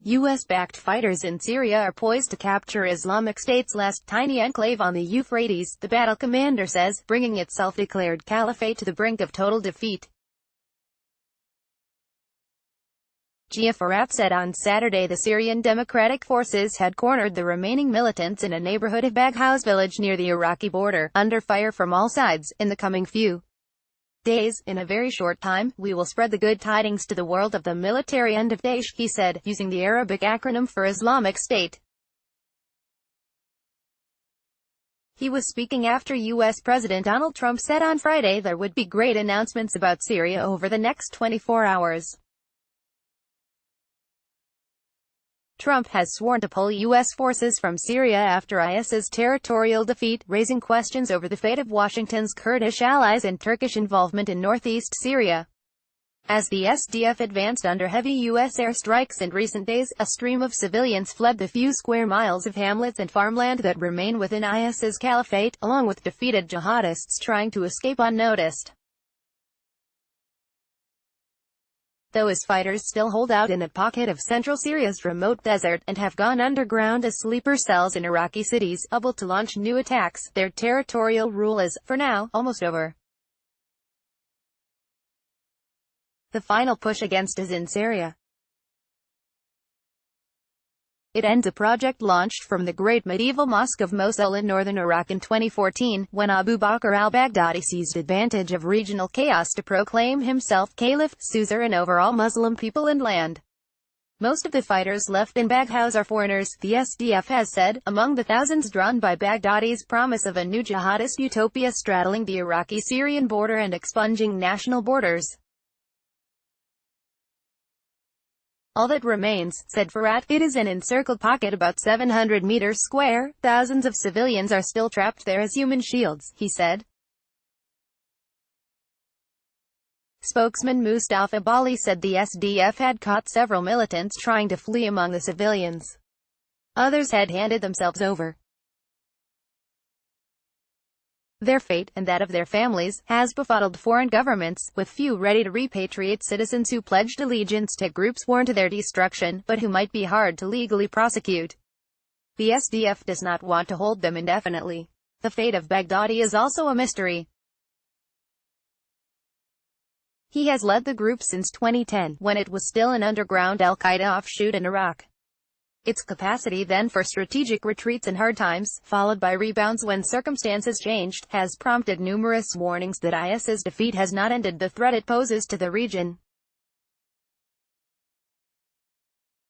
US-backed fighters in Syria are poised to capture Islamic State's last tiny enclave on the Euphrates, the battle commander says, bringing its self-declared caliphate to the brink of total defeat. Jiya Furat said on Saturday the Syrian Democratic Forces had cornered the remaining militants in a neighbourhood of Baghouz village near the Iraqi border, under fire from all sides. In the coming few days, in a very short time, we will spread the good tidings to the world of the military end of Daesh, he said, using the Arabic acronym for Islamic State. He was speaking after U.S. President Donald Trump said on Friday there would be great announcements about Syria over the next 24 hours. Trump has sworn to pull U.S. forces from Syria after IS's territorial defeat, raising questions over the fate of Washington's Kurdish allies and Turkish involvement in northeast Syria. As the SDF advanced under heavy U.S. airstrikes in recent days, a stream of civilians fled the few square miles of hamlets and farmland that remain within IS's caliphate, along with defeated jihadists trying to escape unnoticed. Though his fighters still hold out in a pocket of central Syria's remote desert, and have gone underground as sleeper cells in Iraqi cities, able to launch new attacks, their territorial rule is, for now, almost over. The final push against is in Syria. It ends a project launched from the great medieval mosque of Mosul in northern Iraq in 2014, when Abu Bakr al-Baghdadi seized advantage of regional chaos to proclaim himself caliph, suzerain over all Muslim people and land. Most of the fighters left in Baghouz are foreigners, the SDF has said, among the thousands drawn by Baghdadi's promise of a new jihadist utopia straddling the Iraqi-Syrian border and expunging national borders. All that remains, said Furat, it is an encircled pocket about 700 meters square. Thousands of civilians are still trapped there as human shields, he said. Spokesman Mustafa Bali said the SDF had caught several militants trying to flee among the civilians. Others had handed themselves over. Their fate, and that of their families, has befuddled foreign governments, with few ready to repatriate citizens who pledged allegiance to groups sworn to their destruction, but who might be hard to legally prosecute. The SDF does not want to hold them indefinitely. The fate of Baghdadi is also a mystery. He has led the group since 2010, when it was still an underground al-Qaeda offshoot in Iraq. Its capacity then for strategic retreats in hard times, followed by rebounds when circumstances changed, has prompted numerous warnings that IS's defeat has not ended the threat it poses to the region.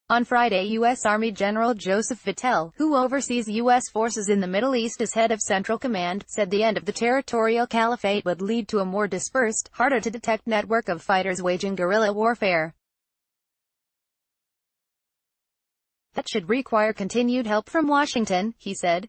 On Friday, U.S. Army General Joseph Vittel, who oversees U.S. forces in the Middle East as head of Central Command, said the end of the territorial caliphate would lead to a more dispersed, harder-to-detect network of fighters waging guerrilla warfare. That should require continued help from Washington, he said.